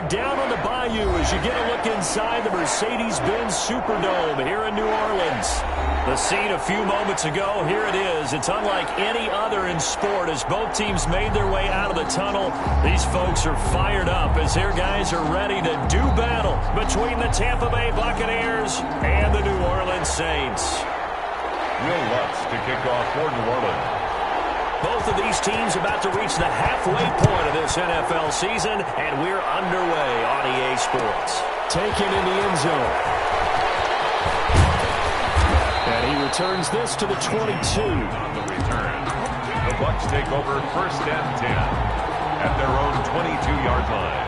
down on the bayou as you get a look inside the Mercedes-Benz Superdome here in New Orleans. The scene a few moments ago, here it is. It's unlike any other in sport as both teams made their way out of the tunnel. These folks are fired up as their guys are ready to do battle between the Tampa Bay Buccaneers and the New Orleans Saints. Will Lutz to kick off for New Orleans. Both of these teams about to reach the halfway point of this NFL season, and we're underway on EA Sports. Taken in the end zone. And he returns this to the 22. On the return, the Bucs take over 1st and 10 at their own 22-yard line.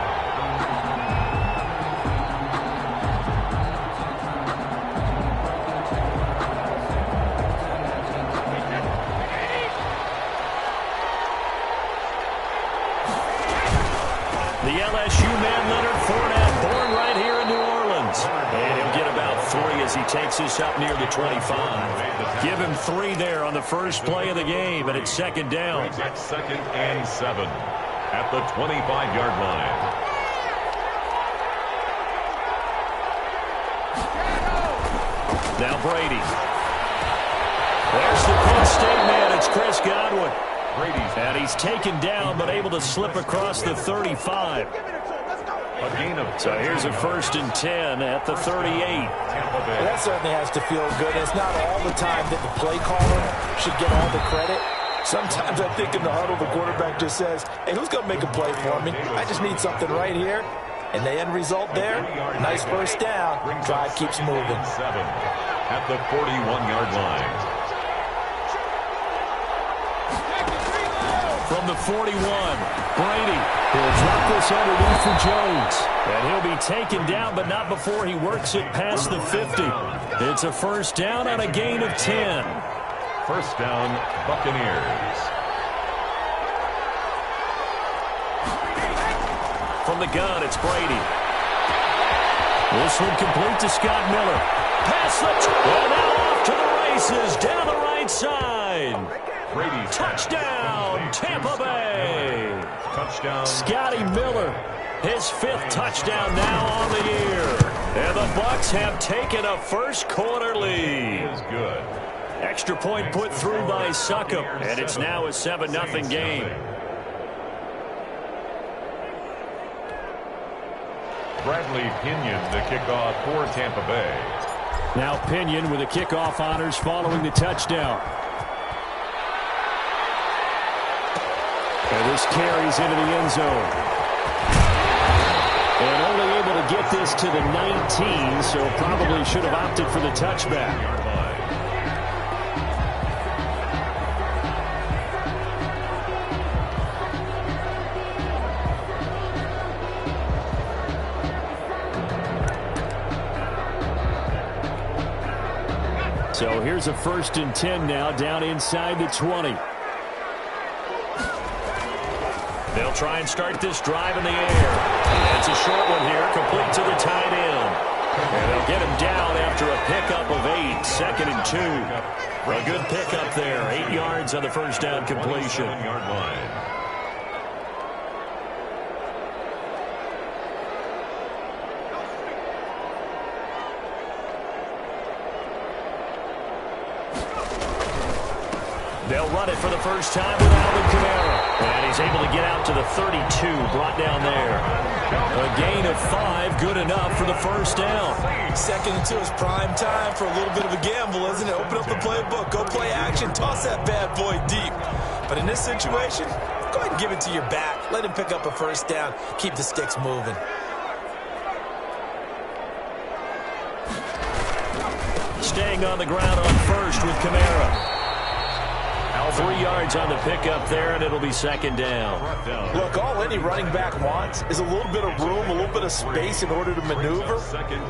The LSU man, Leonard Fournette, born right here in New Orleans. And he'll get about 3 as he takes this up near the 25. Give him 3 there on the first play of the game, and it's 2nd down. It's 2nd and 7 at the 25-yard line. Now Brady. There's the Penn State man. It's Chris Godwin. And he's taken down, but able to slip across the 35. So here's a 1st and 10 at the 38. Well, that certainly has to feel good. It's not all the time that the play caller should get all the credit. Sometimes I think in the huddle, the quarterback just says, hey, who's going to make a play for me? I just need something right here. And the end result there, nice 1st down. Drive keeps moving. 7 at the 41-yard line. From the 41, Brady will drop this underneath for Jones. And he'll be taken down, but not before he works it past the 50. It's a 1st down on a gain of 10. 1st down, Buccaneers. From the gun, it's Brady. This one complete to Scott Miller. Pass slipped, and now off to the races down the right side. Brady. Touchdown, Tampa Bay. Touchdown. Scotty Miller, his 5th touchdown now on the year. And the Bucs have taken a first-quarter lead. Is good. Extra point put through by Succop, and it's now a 7-0 game. Bradley Pinion, the kickoff for Tampa Bay. Now Pinion with the kickoff honors following the touchdown. And this carries into the end zone. And only able to get this to the 19, so probably should have opted for the touchback. So here's a 1st and 10 now down inside the 20. They'll try and start this drive in the air. It's a short one here, complete to the tight end. And they'll get him down after a pickup of 8, 2nd and 2. A good pickup there, 8 yards on the 1st down completion. Yard line. They'll run it for the first time with Alvin Kamara. And he's able to get out to the 32, brought down there. A gain of 5, good enough for the 1st down. 2nd and 2 is prime time for a little bit of a gamble, isn't it? Open up the playbook, go play action, toss that bad boy deep. But in this situation, go ahead and give it to your back. Let him pick up a 1st down, keep the sticks moving. Staying on the ground on 1st with Kamara. 3 yards on the pickup there, and it'll be 2nd down. Look, all any running back wants is a little bit of room, a little bit of space in order to maneuver.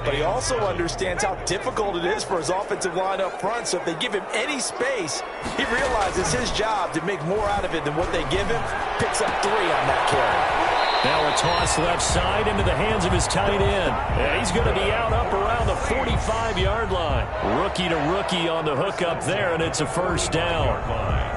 But he also understands how difficult it is for his offensive line up front. So if they give him any space, he realizes his job to make more out of it than what they give him. Picks up 3 on that carry. Now a toss left side into the hands of his tight end. And he's going to be out up around the 45-yard line. Rookie to rookie on the hook up there, and it's a 1st down.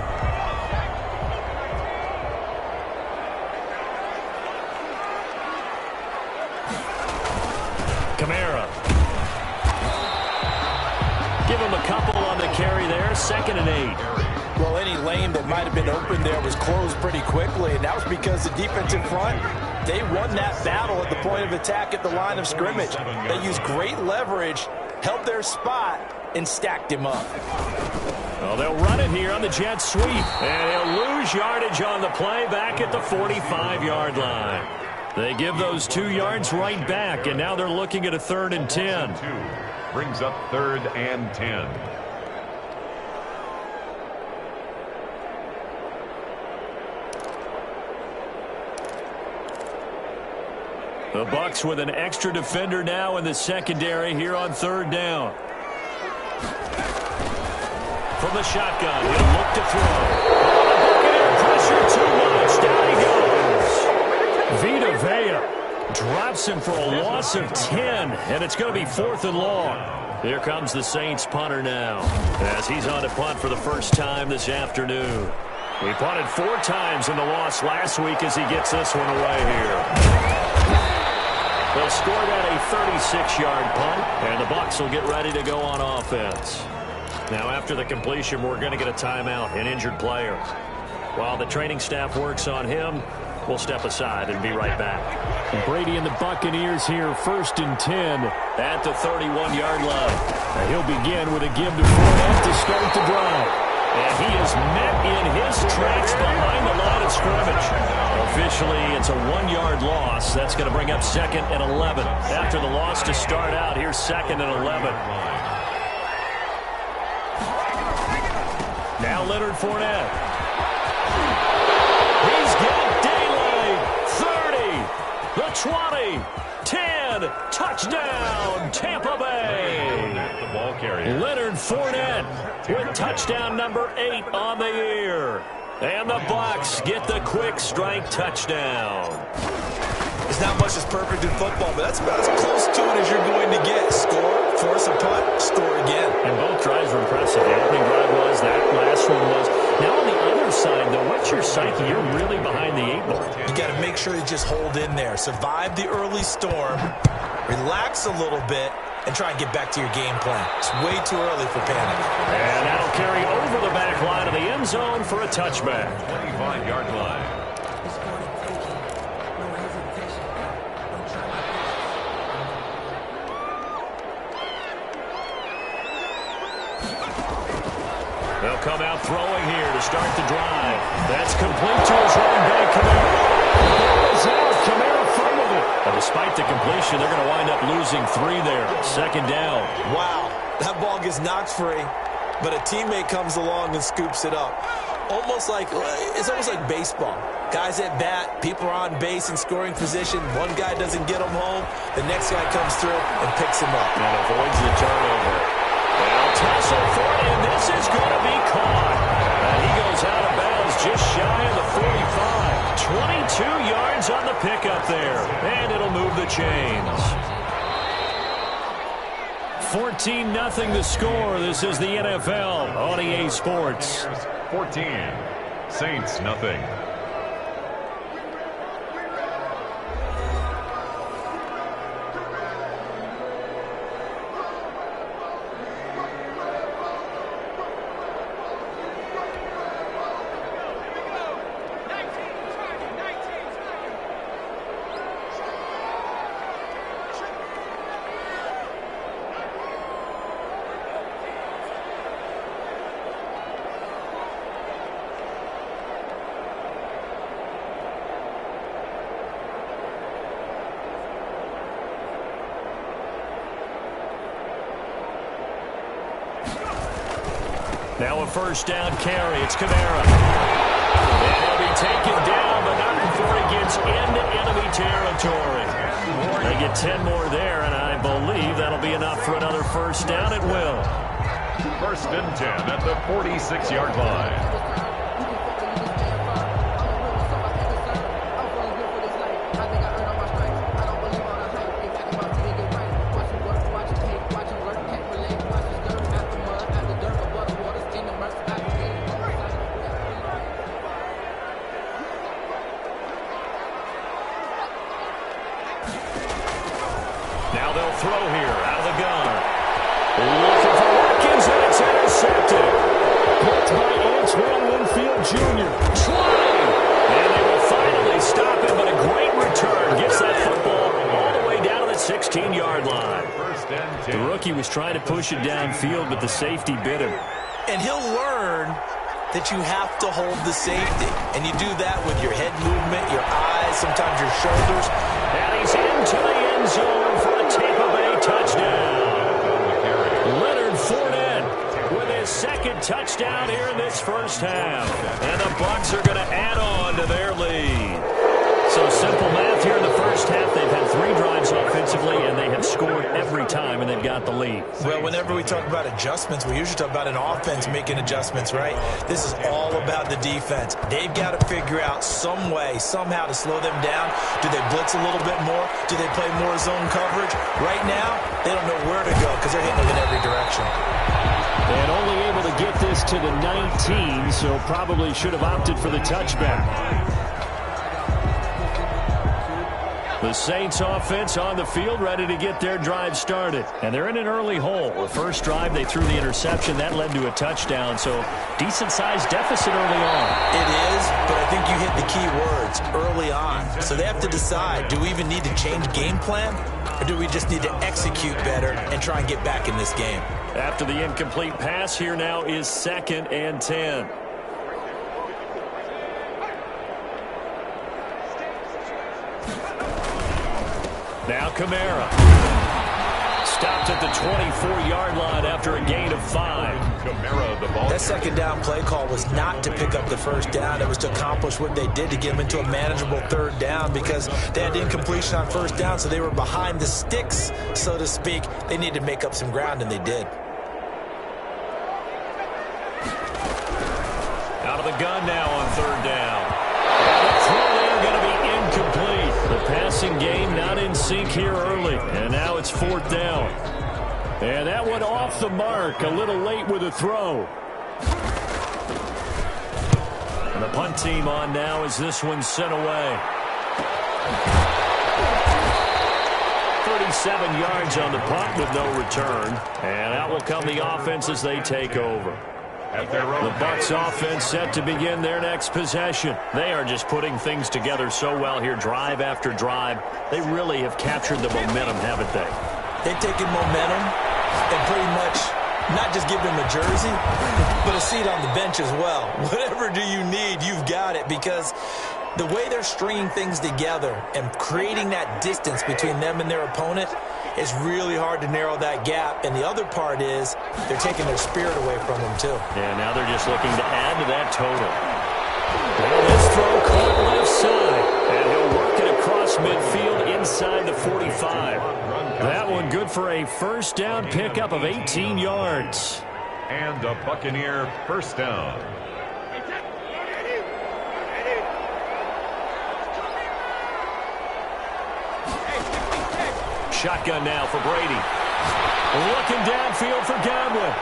2nd and 8. Well, any lane that might have been open there was closed pretty quickly, and that was because the defensive front, they won that battle at the point of attack at the line of scrimmage. They used great leverage, held their spot, and stacked him up. Well, they'll run it here on the jet sweep, and he'll lose yardage on the play back at the 45-yard line. They give those 2 yards right back, and now they're looking at a 3rd and 10. Brings up 3rd and 10. The Bucs with an extra defender now in the secondary here on 3rd down. From the shotgun, he'll look to throw. Buccaneer pressure too much. Down he goes. Vita Vea drops him for a loss of 10, and it's going to be 4th and long. Here comes the Saints punter now, as he's on to punt for the first time this afternoon. He punted 4 times in the loss last week as he gets this one away here. They'll score that a 36-yard punt, and the Bucs will get ready to go on offense. Now, after the completion, we're going to get a timeout, an injured player. While the training staff works on him, we'll step aside and be right back. Brady and the Buccaneers here, 1st and 10 at the 31-yard line. Now he'll begin with a give to Fournette to start the drive. And he is met in his tracks behind the line of scrimmage. Officially, it's a 1-yard loss. That's going to bring up 2nd and 11. After the loss to start out, here's 2nd and 11. Now Leonard Fournette. He's got daylight. 30, the 20, 10, touchdown, Tampa Bay. The ball carrier. Leonard Fournette with touchdown number 8 on the year. And the Bucs get the quick strike touchdown. It's not much that's perfect in football, but that's about as close to it as you're going to get. Score, force a punt, score again. And both drives were impressive. The opening drive was, that last one was. Now on the other side, though, what's your psyche? You're really behind the 8 ball. You got to make sure you just hold in there. Survive the early storm, relax a little bit, and try and get back to your game plan. It's way too early for panic. And that'll carry over the back line of the end zone for a touchback. 25-yard line. They'll come out throwing here to start the drive. That's complete to his running back, Kamara. Ball is out. Kamara fumbled it. And despite the completion, they're going to wind up losing 3 there. 2nd down. Wow, that ball gets knocked free, but a teammate comes along and scoops it up. It's almost like baseball. Guys at bat, people are on base in scoring position. One guy doesn't get him home. The next guy comes through and picks him up. And avoids the turnover. They'll tussle for it, and this is going to be caught. And he goes out of bounds just shy of the 45. 22 yards on the pickup there. And it'll move the chains. 14-0 the score. This is the NFL on EA Sports. 14. Saints, nothing. Now a 1st down carry. It's Kamara. And he'll be taken down, but not before he gets into enemy territory. They get 10 more there, and I believe that'll be enough for another 1st down. It will. 1st and 10 at the 46-yard line. Now they'll throw here out of the gun. Looking for Watkins, and it's intercepted. Jr. trying. And they will finally stop him, but a great return. Gets that football all the way down to the 16-yard line. The rookie was trying to push it downfield, but the safety bit him. And he'll learn that you have to hold the safety. And you do that with your head movement, your eyes, sometimes your shoulders. And he's into the end zone for a Tampa Bay touchdown. Leonard Fournette with his second touchdown here in this first half. And the Bucs are going to add on to their lead. So simple math here in the first half. They've had 3 drives offensively, and they have scored every time, and they've got the lead. Well, whenever we talk about adjustments, we usually talk about an offense making adjustments, right? This is all about the defense. They've got to figure out some way, somehow to slow them down. Do they blitz a little bit more? Do they play more zone coverage? Right now, they don't know where to go because they're hitting them in every direction. And only able to get this to the 19, so probably should have opted for the touchback. The Saints offense on the field, ready to get their drive started. And they're in an early hole. The first drive, they threw the interception. That led to a touchdown, so decent-sized deficit early on. It is, but I think you hit the key words, early on. So they have to decide, do we even need to change game plan, or do we just need to execute better and try and get back in this game? After the incomplete pass, here now is 2nd and 10. Now Kamara. Stopped at the 24-yard line after a gain of 5. Kamara, the ball. That second down play call was not to pick up the first down. It was to accomplish what they did to get them into a manageable 3rd down because they had incompletion on 1st down, so they were behind the sticks, so to speak. They needed to make up some ground, and they did. Out of the gun now on 3rd down. And the throw there going to be incomplete. The passing game not in sync here early, and now it's 4th down. And that one off the mark, a little late with a throw. And the punt team on now as this one's sent away. 37 yards on the punt with no return. And out will come the offense as they take over. The Bucs offense set to begin their next possession. They are just putting things together so well here, drive after drive. They really have captured the momentum, haven't they? They've taken momentum and pretty much not just give them a jersey, but a seat on the bench as well. Whatever do you need, you've got it, because the way they're stringing things together and creating that distance between them and their opponent is really hard to narrow that gap. And the other part is they're taking their spirit away from them, too. Yeah, now they're just looking to add to that total. And this throw caught left side. And he'll work it across midfield inside the 45. That one good for a 1st down pickup of 18 yards. And a Buccaneer 1st down. Shotgun now for Brady. Looking downfield for Godwin.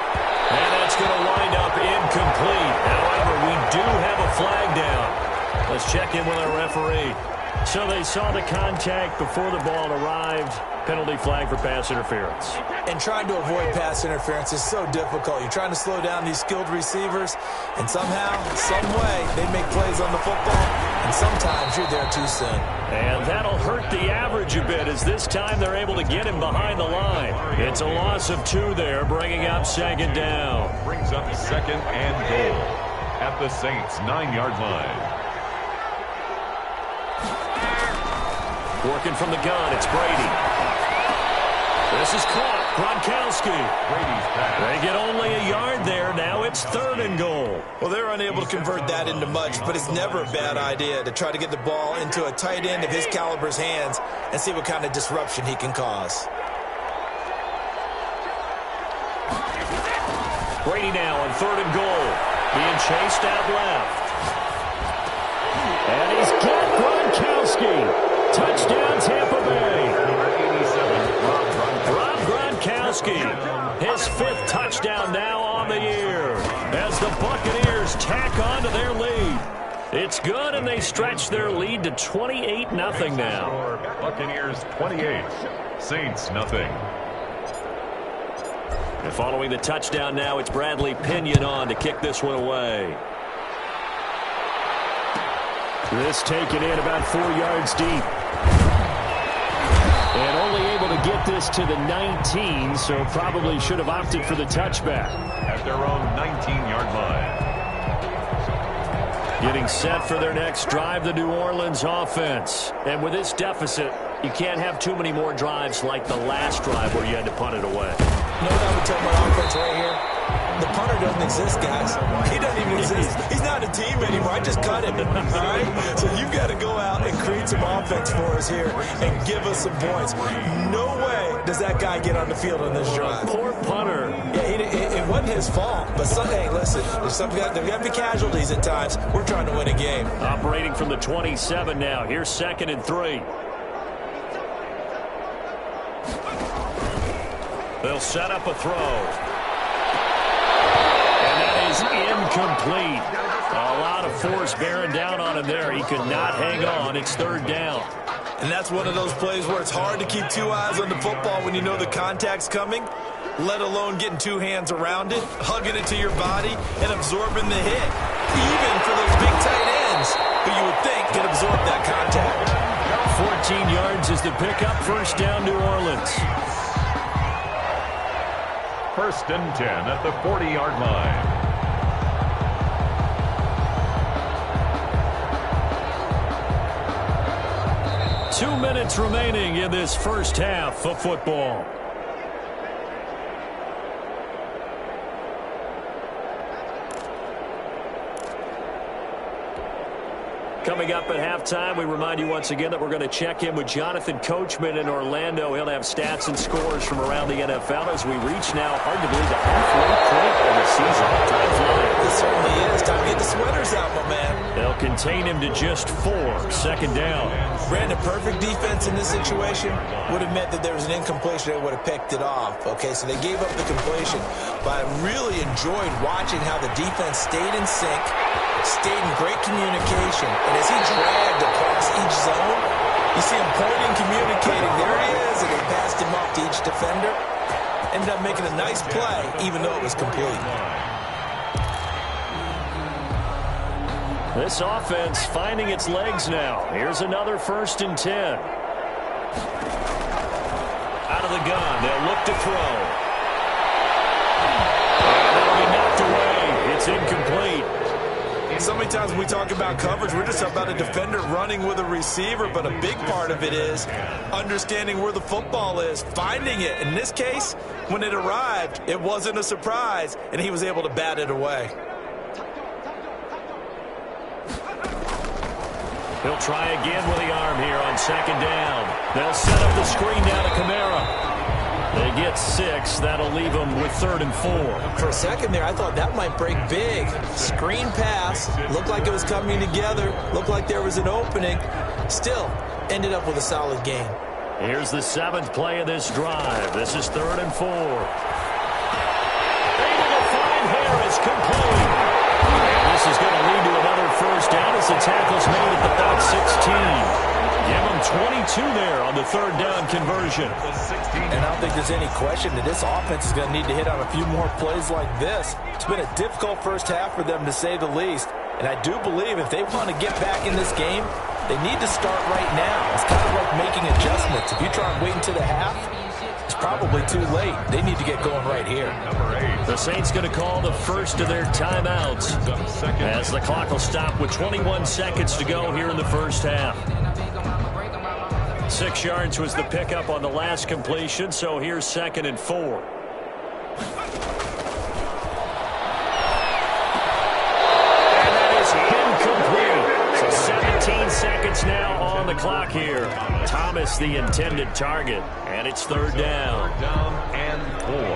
And that's going to wind up incomplete. However, we do have a flag down. Let's check in with our referee. So they saw the contact before the ball arrived. Penalty flag for pass interference. And trying to avoid pass interference is so difficult. You're trying to slow down these skilled receivers, and somehow, some way, they make plays on the football, and sometimes you're there too soon. And that'll hurt the average a bit, as this time they're able to get him behind the line. It's a loss of 2 there, bringing up 2nd down. Brings up 2nd and goal at the Saints' 9-yard line. Working from the gun, it's Brady. This is caught. Gronkowski. Brady's pass. They get only a yard there. Now it's 3rd and goal. Well, they're unable to convert that into much, but it's never a bad idea to try to get the ball into a tight end of his caliber's hands and see what kind of disruption he can cause. Brady now on 3rd and goal. Being chased out left. And he's got Gronkowski. Touchdown, Tampa Bay. Rob Gronkowski, his 5th touchdown now on the year, as the Buccaneers tack on to their lead. It's good, and they stretch their lead to 28-0 now. Buccaneers 28, Saints nothing. And following the touchdown now, it's Bradley Pinion on to kick this one away. This taken in about 4 yards deep. And only able to get this to the 19, so probably should have opted for the touchback. At their own 19-yard line. Getting set for their next drive, the New Orleans offense. And with this deficit, you can't have too many more drives like the last drive where you had to punt it away. No doubt we talk about offense right here. The punter doesn't exist, guys. He doesn't even exist. He's not a team anymore. I just cut him, all right? So you've got to go out and create some offense for us here and give us some points. No way does that guy get on the field on this drive. Poor punter. Yeah, it wasn't his fault. But, hey, listen, there's got to be casualties at times. We're trying to win a game. Operating from the 27 now. Here's 2nd and 3. They'll set up a throw. Incomplete. A lot of force bearing down on him there. He could not hang on. It's 3rd down. And that's one of those plays where it's hard to keep 2 eyes on the football when you know the contact's coming, let alone getting 2 hands around it, hugging it to your body, and absorbing the hit. Even for those big tight ends who you would think could absorb that contact. 14 yards is the pickup. 1st down, New Orleans. 1st and 10 at the 40-yard line. 2 minutes remaining in this first half of football. Coming up at halftime, we remind you once again that we're going to check in with Jonathan Coachman in Orlando. He'll have stats and scores from around the NFL as we reach now, hard to believe, the halfway point of the season. Time flying. It certainly is. Time to get the sweaters out, my man. They'll contain him to just 4. 2nd down. Brandon, perfect defense in this situation would have meant that there was an incompletion. They would have picked it off. Okay, so they gave up the completion. But I really enjoyed watching how the defense stayed in sync, stayed in great communication. And as he dragged across each zone, you see him pointing, communicating. There he is, and they passed him off to each defender. Ended up making a nice play, even though it was complete. This offense finding its legs now. Here's another 1st and 10. Out of the gun, they'll look to throw. And it'll be knocked away. It's incomplete. So many times when we talk about coverage, we're just about a defender running with a receiver, but a big part of it is understanding where the football is, finding it. In this case, when it arrived, it wasn't a surprise, and he was able to bat it away. He'll try again with the arm here on 2nd down. They'll set up the screen down to Kamara. They get 6. That'll leave them with 3rd and 4. For a second there, I thought that might break big. Screen pass. Looked like it was coming together. Looked like there was an opening. Still, ended up with a solid game. Here's the 7th play of this drive. This is 3rd and 4. Able to find Harris, complete. And this is going to lead to another 1st down as the tackle's made at about 16. Give him 22 there on the 3rd down conversion. And I don't think there's any question that this offense is going to need to hit on a few more plays like this. It's been a difficult first half for them, to say the least. And I do believe if they want to get back in this game, they need to start right now. It's kind of like making adjustments. If you try and wait until the half, it's probably too late. They need to get going right here. The Saints going to call the first of their timeouts as the clock will stop with 21 seconds to go here in the first half. 6 yards was the pickup on the last completion, so here's 2nd and 4. And that is incomplete. So 17 seconds now on the clock here. Thomas the intended target, and it's 3rd down. 3rd down and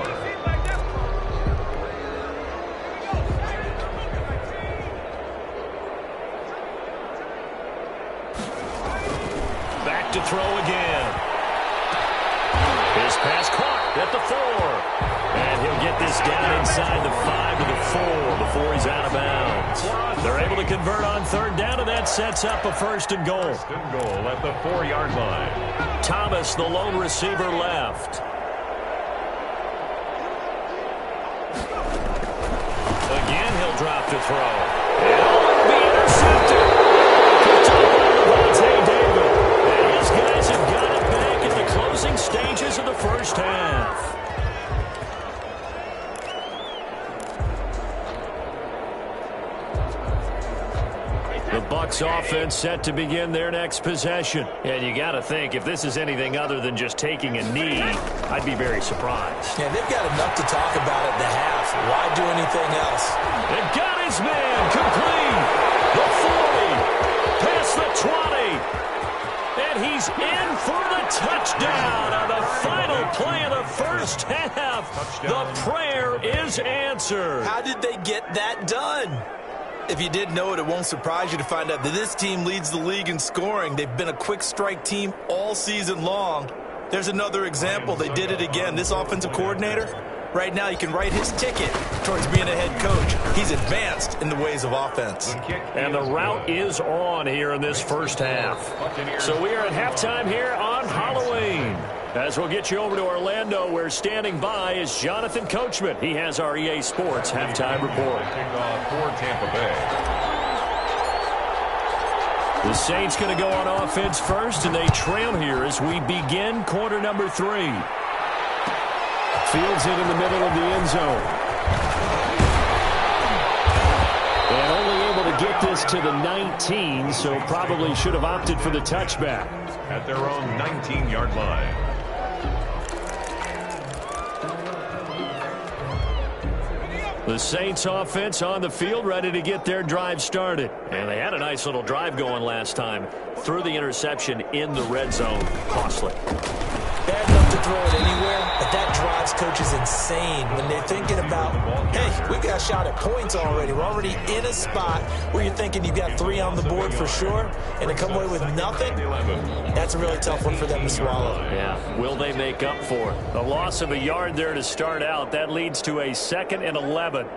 4. To throw again. His pass caught at the 4. And he'll get this down inside the 5 to the 4 before he's out of bounds. They're able to convert on 3rd down, and that sets up a 1st and goal. 1st and goal at the 4-yard line. Thomas, the lone receiver, left. Again, he'll drop to throw. And it'll be intercepted. Bucs offense set to begin their next possession. And you got to think, if this is anything other than just taking a knee, I'd be very surprised. Yeah, they've got enough to talk about at the half. Why do anything else? They've got his man complete. The 40, past the 20. And he's in for the touchdown on the final play of the first half. The prayer is answered. How did they get that done? If you didn't know it, it won't surprise you to find out that this team leads the league in scoring. They've been a quick strike team all season long. There's another example. They did it again. This offensive coordinator, right now you can write his ticket towards being a head coach. He's advanced in the ways of offense. And the route is on here in this first half. So we are at halftime here on Halloween. As we'll get you over to Orlando, where standing by is Jonathan Coachman. He has our EA Sports halftime report. Kickoff for Tampa Bay. The Saints going to go on offense first, and they trail here as we begin quarter number 3. Fields it in the middle of the end zone. And only able to get this to the 19, so probably should have opted for the touchback. At their own 19-yard line. The Saints offense on the field, ready to get their drive started. And they had a nice little drive going last time. Threw the interception in the red zone. Costly. Bad enough to throw it anywhere, but that drives coaches insane when they're thinking about, hey, we got a shot at points already. We're already in a spot where you're thinking you've got 3 on the board for sure, and to come away with nothing, that's a really tough one for them to swallow. Yeah, will they make up for it? The loss of a yard there to start out. That leads to a 2nd and 11.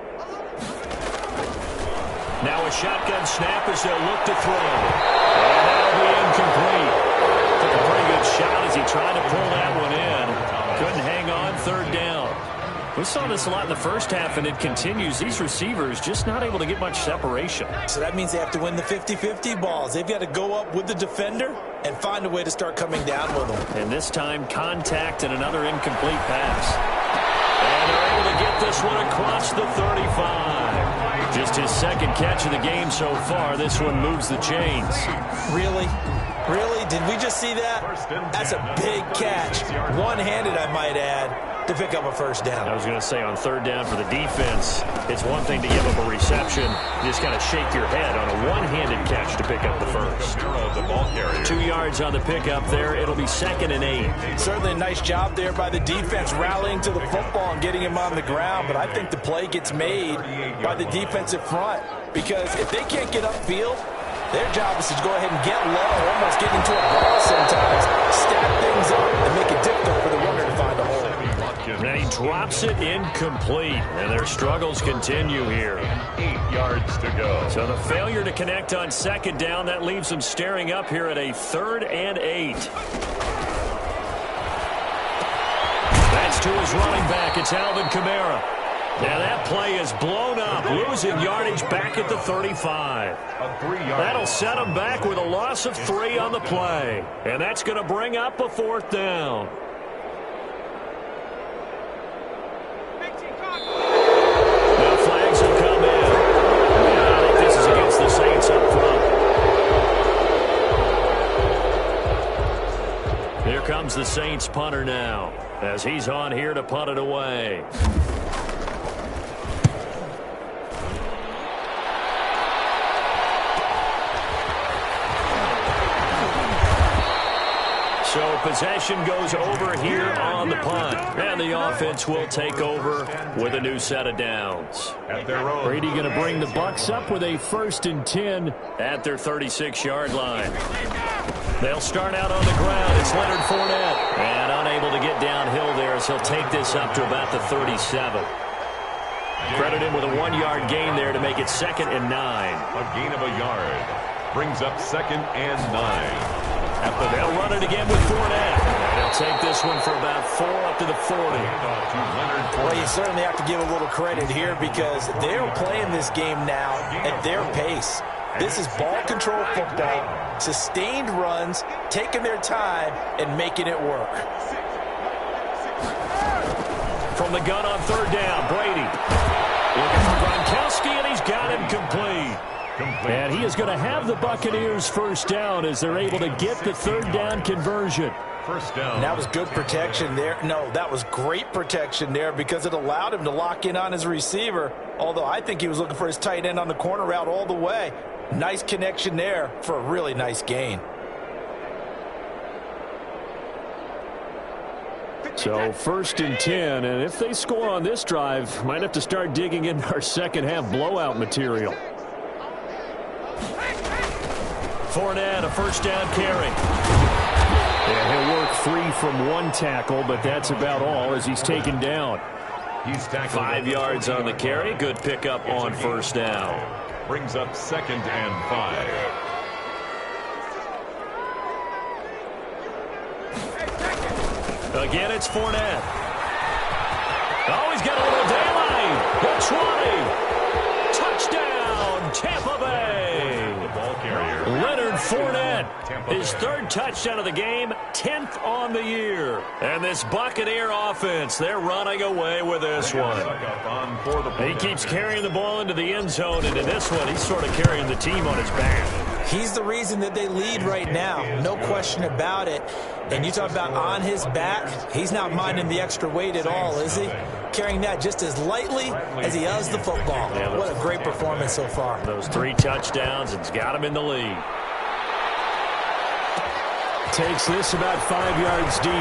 Now a shotgun snap as they'll look to throw. And that'll be incomplete. Took a pretty good shot as he tried to pull that one in. Couldn't hang on, 3rd down. We saw this a lot in the first half, and it continues. These receivers just not able to get much separation. So that means they have to win the 50-50 balls. They've got to go up with the defender and find a way to start coming down with them. And this time, contact and another incomplete pass. And they're able to get this one across the 35. Just his 2nd catch of the game so far. This one moves the chains. Really? Really? Did we just see that? That's a big catch. One-handed, I might add, to pick up a 1st down. I was going to say on 3rd down for the defense, it's one thing to give up a reception. You just got to shake your head on a one-handed catch to pick up the 1st. 2 yards on the pickup there. It'll be 2nd and 8. Certainly a nice job there by the defense rallying to the football and getting him on the ground, but I think the play gets made by the defensive front because if they can't get upfield, their job is to go ahead and get low, almost get into a ball sometimes, stack things up, and make it difficult for the runner to find a hole. And he drops it incomplete, and their struggles continue here. 8 yards to go. So the failure to connect on 2nd down, that leaves them staring up here at a 3rd and 8. That's to his running back. It's Alvin Kamara. Now that play is blown up, losing yardage back at the 35. That'll set him back with a loss of 3 on the play. And that's going to bring up a 4th down. Now flags will come in. And I think this is against the Saints up front. Here comes the Saints punter now, as he's on here to punt it away. So possession goes over here on the punt. And the offense will take over with a new set of downs. Brady going to bring the Bucs up with a 1st and 10 at their 36-yard line. They'll start out on the ground. It's Leonard Fournette. And unable to get downhill there as he'll take this up to about the 37. Credit him with a 1-yard gain there to make it 2nd and 9. A gain of a yard brings up 2nd and 9. They'll run it again with Fournette. They'll take this one for about 4 up to the 40. Well, you certainly have to give a little credit here because they're playing this game now at their pace. This is ball control football, sustained runs, taking their time, and making it work. From the gun on 3rd down, Brady. Looking for Gronkowski, and he's got him complete. And he is going to have the Buccaneers first down as they're able to get the third down conversion. First down. And that was good protection there. No, that was great protection there because it allowed him to lock in on his receiver, although I think he was looking for his tight end on the corner route all the way. Nice connection there for a really nice gain. So 1st and 10, and if they score on this drive, might have to start digging into our second half blowout material. Fournette, a first down carry. Yeah, he'll work 3 from 1 tackle, but that's about all as he's taken down. He's tackled 5 yards on the carry. Good pickup on first down. Brings up 2nd and 5. Again, it's Fournette. Oh, he's got a little daylight. The 20. Touchdown, Tampa Bay. The ball carrier. Leonard Fournette, his 3rd touchdown of the game, 10th on the year. And this Buccaneer offense, they're running away with this one. He keeps carrying the ball into the end zone, and in this one, he's sort of carrying the team on his back. He's the reason that they lead right now, no question about it. And you talk about on his back, he's not minding the extra weight at all, is he? Carrying that just as lightly as he does the football. Yeah, what a great performance so far. Those 3 touchdowns, it's got him in the lead. Takes this about 5 yards deep.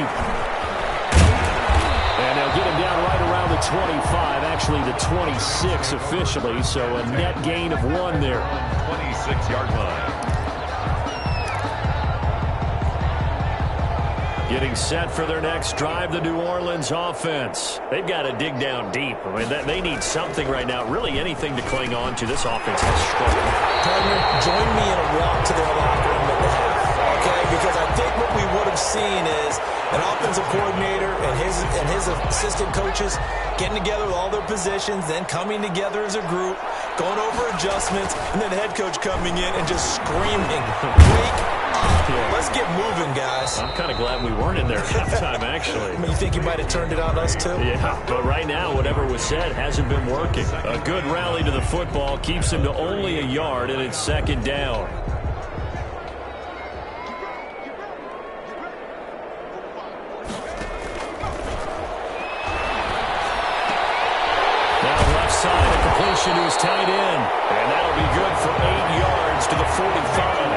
And they'll get him down right around the 25, actually the 26 officially, so a net gain of 1 there. 26-yard line. Getting set for their next drive, the New Orleans offense. They've got to dig down deep. I mean, they need something right now, really anything to cling on to. This offense has struggled. Partner, join me in a walk to their locker room at the half, okay? Because I think what we would have seen is an offensive coordinator and his assistant coaches getting together with all their positions, then coming together as a group, going over adjustments, and then the head coach coming in and just screaming, wake up. Yeah. Let's get moving, guys. I'm kind of glad we weren't in there at halftime, actually. I mean, you think you might have turned it on us, too? Yeah, but right now, whatever was said hasn't been working. A good rally to the football keeps him to only a yard, and it's 2nd down. Now left side, a completion to his tight end. And that'll be good for 8 yards to the 45.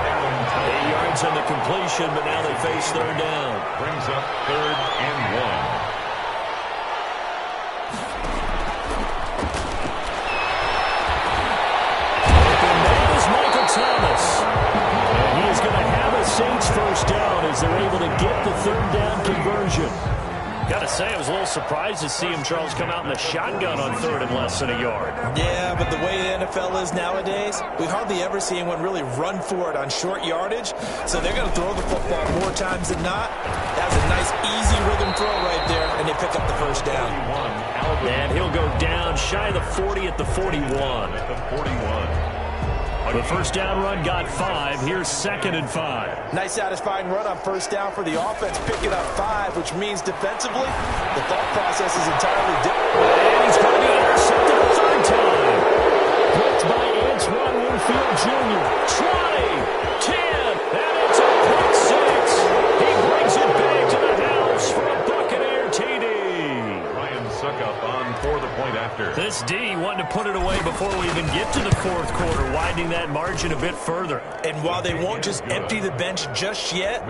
8 yards on the completion, but now they face 3rd down. Brings up 3rd and 1. And that is Michael Thomas. And he is going to have a Saints first down as they're able to get the 3rd down conversion. Got to say, I was a little surprised to see him, Charles, come out in the shotgun on 3rd and less than a yard. Yeah, but the way the NFL is nowadays, we hardly ever see anyone really run for it on short yardage. So they're going to throw the football more times than not. That's a nice, easy rhythm throw right there, and they pick up the first down. And he'll go down shy of the 40 at the 41. The first down run got 5. Here's 2nd and 5. Nice satisfying run on first down for the offense, picking up 5, which means defensively, the thought process is entirely different. And he's going to be intercepted a 3rd time. Blitzed by Antoine Winfield Jr. 20, 10, and it's a pick 6. He brings it back to the house for a Buccaneer TD. Ryan Suckup on for the point after. This D wanting to put it away before we even get to the 4th quarter, widening that margin a bit further. And while they won't just empty the bench just yet,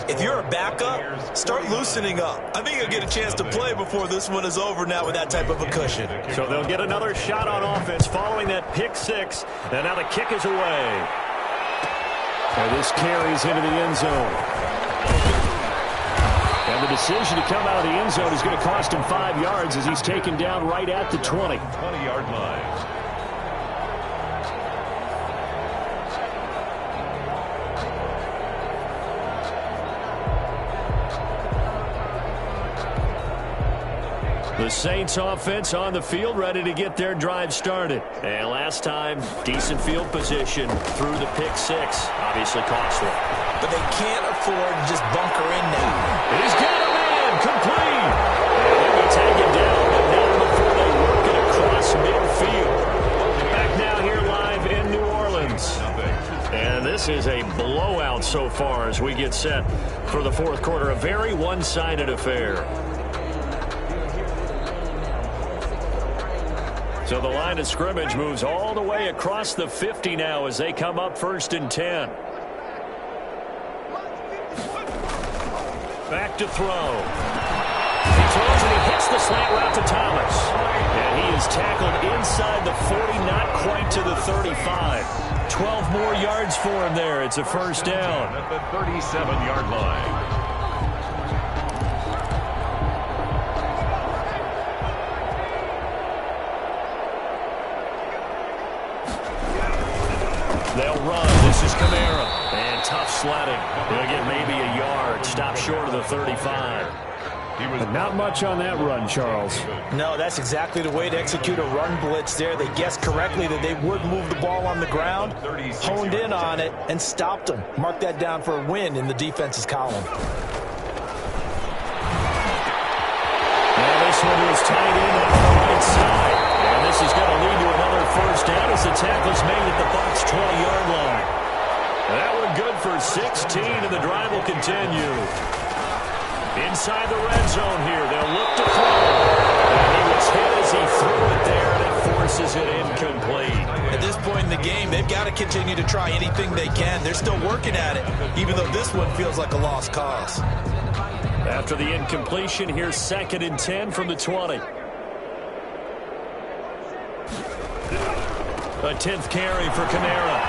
if you're a backup, start loosening up. I think you'll get a chance to play before this one is over now with that type of a cushion. So they'll get another shot on offense following that pick 6, and now the kick is away. And this carries into the end zone. And the decision to come out of the end zone is going to cost him 5 yards as he's taken down right at the 20. 20-yard line. The Saints offense on the field, ready to get their drive started. And last time, decent field position through the pick 6. Obviously costly. But they can't afford to just bunker in now. He's got a man, complete. And then we take him down, but not before they work it across midfield. Back now here live in New Orleans. This is a blowout so far as we get set for the fourth quarter. A very one-sided affair. So the line of scrimmage moves all the way across the 50 now as they come up 1st and 10. Back to throw. He throws and he hits the slant route to Thomas. And he is tackled inside the 40, not quite to the 35. 12 more yards for him there. It's a first down. At the 37-yard line. They'll run. This is Kamara. And tough sledding. He'll get maybe a yard. Stop short of the 35. Not much on that run, Charles. No, that's exactly the way to execute a run blitz there. They guessed correctly that they would move the ball on the ground, honed in on it, and stopped them. Mark that down for a win in the defense's column. Now this one is tight in on the right side. And this is going to lead to another first down as the tackle's made at the Bucs' 20-yard line. That one good for 16, and the drive will continue. Inside the red zone here, they'll look to throw. And he was hit as he threw it there, and it forces it incomplete. At this point in the game, they've got to continue to try anything they can. They're still working at it, even though this one feels like a lost cause. After the incompletion, here's 2nd and 10 from the 20. A 10th carry for Kamara.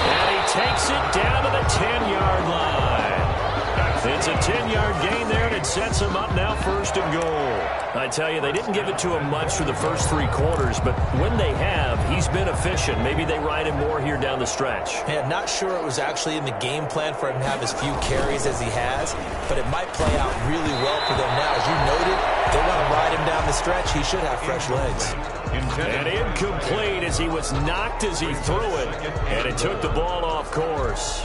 And he takes it down to the 10-yard line. It's a 10-yard gain there, and it sets him up now 1st and goal. I tell you, they didn't give it to him much for the first 3 quarters, but when they have, he's been efficient. Maybe they ride him more here down the stretch. Yeah, not sure it was actually in the game plan for him to have as few carries as he has, but it might play out really well for them now. As you noted, they want to ride him down the stretch. He should have fresh legs. And incomplete as he was knocked as he threw it, and it took the ball off course.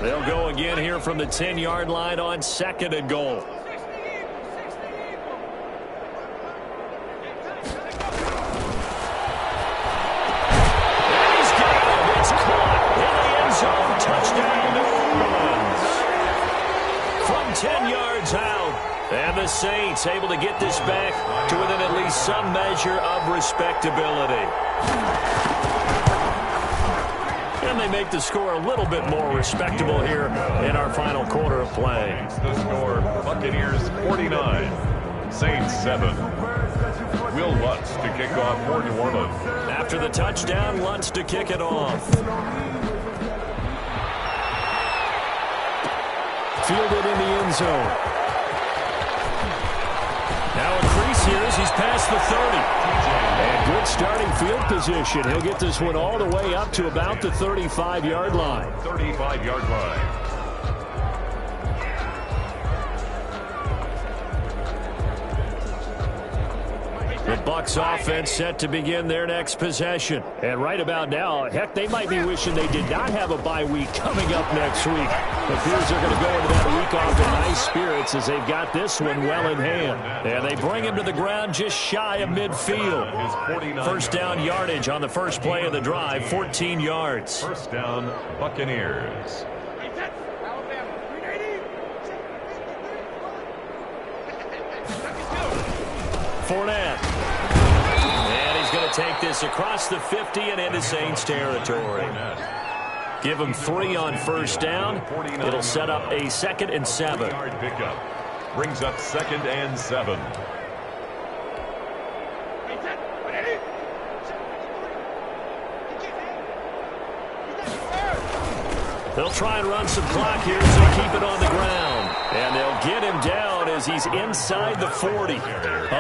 They'll go again here from the 10-yard line on 2nd and goal. And he's got him. It's caught in the end zone. Touchdown, New Orleans. From 10 yards out. And the Saints able to get this back to within at least some measure of respectability. And they make the score a little bit more respectable here in our final quarter of play. The score, Buccaneers 49, Saints 7. Will Lutz to kick off for New Orleans. After the touchdown, Lutz to kick it off. Fielded in the end zone. Now a crease here as he's past the 30. And good starting field position. He'll get this one all the way up to about the 35-yard line. 35-yard line. The Bucs offense set to begin their next possession. And right about now, heck, they might be wishing they did not have a bye week coming up next week. It appears they're going to go into that week off in nice spirits as they've got this one well in hand. And they bring him to the ground just shy of midfield. First down yardage on the first play of the drive, 14 yards. First down, Buccaneers. Fournette. And he's going to take this across the 50 and into Saints territory. Give him 3 on first down. It'll set up a 2nd and 7. Pickup brings up 2nd and 7. They'll try and run some clock here as they keep it on the ground. And they'll get him down as he's inside the 40.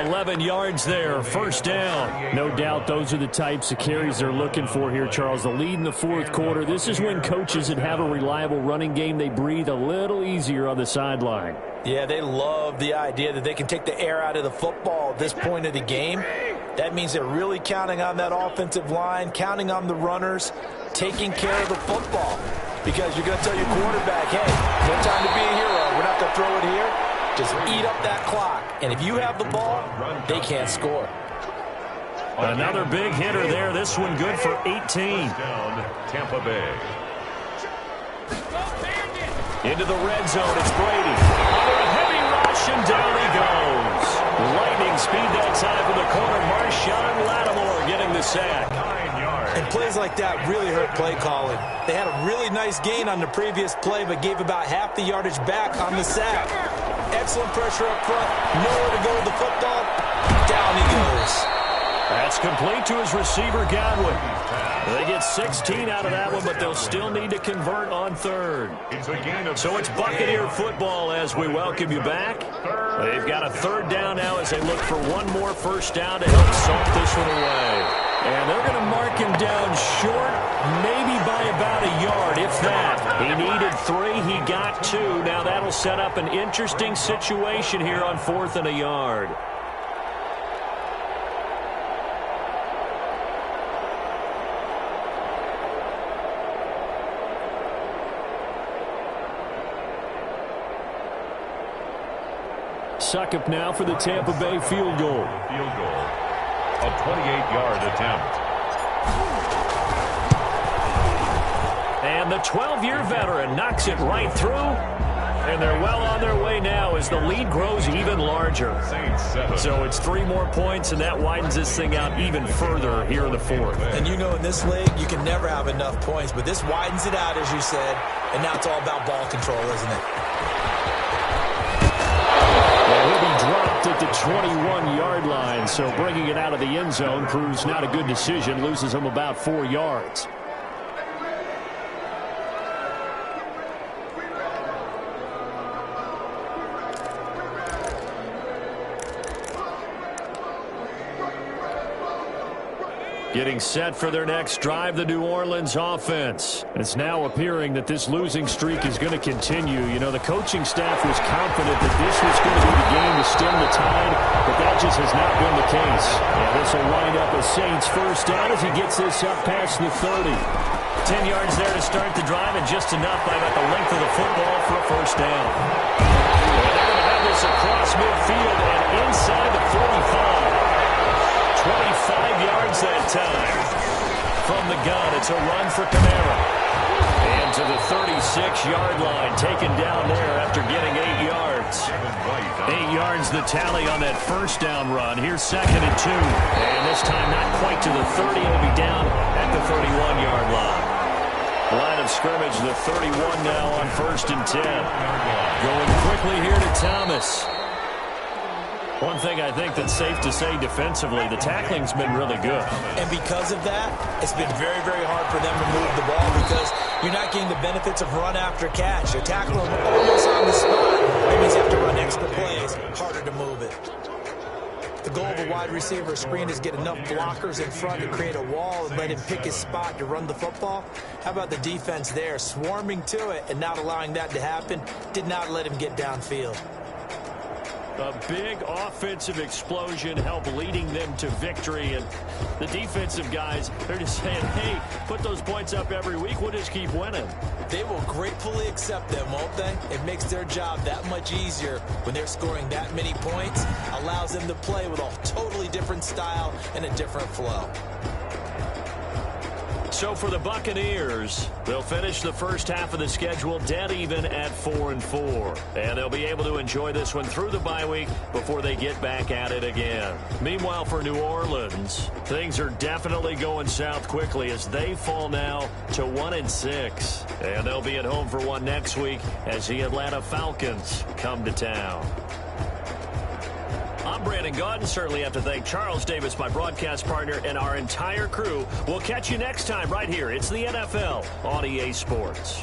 11 yards there, first down. No doubt those are the types of carries they're looking for here, Charles. The lead in the fourth quarter. This is when coaches that have a reliable running game, they breathe a little easier on the sideline. Yeah, they love the idea that they can take the air out of the football at this point of the game. That means they're really counting on that offensive line, counting on the runners, taking care of the football. Because you're going to tell your quarterback, hey, no time to be a hero. We're not going to throw it here. Just eat up that clock. And if you have the ball, they can't score. Another big hitter there. This one good for 18. Down, Tampa Bay. Into the red zone, it's Brady. Under a heavy rush, and down he goes. Lightning speed that time for the corner. Marshawn Lattimore getting the sack. 9 yards. And plays like that really hurt play calling. They had a really nice gain on the previous play, but gave about half the yardage back on the sack. Excellent pressure up front. Nowhere to go with the football. Down he goes. That's complete to his receiver, Godwin. They get 16 out of that one, but they'll still need to convert on third. So it's Buccaneer football as we welcome you back. They've got a third down now as they look for one more first down to help salt this one away. And they're going to mark him down short, maybe by about a yard, if that. He needed 3, he got 2. Now that'll set up an interesting situation here on 4th and a yard. Suckup now for the Tampa Bay field goal. Field goal. A 28-yard attempt. And the 12-year veteran knocks it right through. And they're well on their way now as the lead grows even larger. So it's 3 more points, and that widens this thing out even further here in the 4th. And you know in this league, you can never have enough points, but this widens it out, as you said, and now it's all about ball control, isn't it? Well, he'll be dropped at the 21-yard line, so bringing it out of the end zone proves not a good decision, loses him about 4 yards. Getting set for their next drive, the New Orleans offense. It's now appearing that this losing streak is going to continue. You know, the coaching staff was confident that this was going to be the game to stem the tide, but that just has not been the case. And this will wind up a Saints first down as he gets this up past the 30. 10 yards there to start the drive, and just enough by about the length of the football for a first down. And they're going to have this across midfield and inside the 45. 25 yards that time. From the gun, it's a run for Kamara. And to the 36-yard line, taken down there after getting 8 yards. 8 yards the tally on that first down run. Here's 2nd and 2. And this time not quite to the 30. It'll be down at the 31-yard line. Line of scrimmage, the 31 now on 1st and 10. Going quickly here to Thomas. One thing I think that's safe to say defensively, the tackling's been really good. And because of that, it's been very, very hard for them to move the ball because you're not getting the benefits of run after catch. You're tackling them almost on the spot. That means you have to run extra plays, harder to move it. The goal of a wide receiver screen is get enough blockers in front to create a wall and let him pick his spot to run the football. How about the defense there, swarming to it and not allowing that to happen? Did not let him get downfield. A big offensive explosion helped leading them to victory. And the defensive guys, they're just saying, hey, put those points up every week. We'll just keep winning. They will gratefully accept them, won't they? It makes their job that much easier when they're scoring that many points. Allows them to play with a totally different style and a different flow. So for the Buccaneers, they'll finish the first half of the schedule dead even at 4-4. And they'll be able to enjoy this one through the bye week before they get back at it again. Meanwhile, for New Orleans, things are definitely going south quickly as they fall now to 1-6. And they'll be at home for one next week as the Atlanta Falcons come to town. I'm Brandon Gaudin. Certainly have to thank Charles Davis, my broadcast partner, and our entire crew. We'll catch you next time right here. It's the NFL on EA Sports.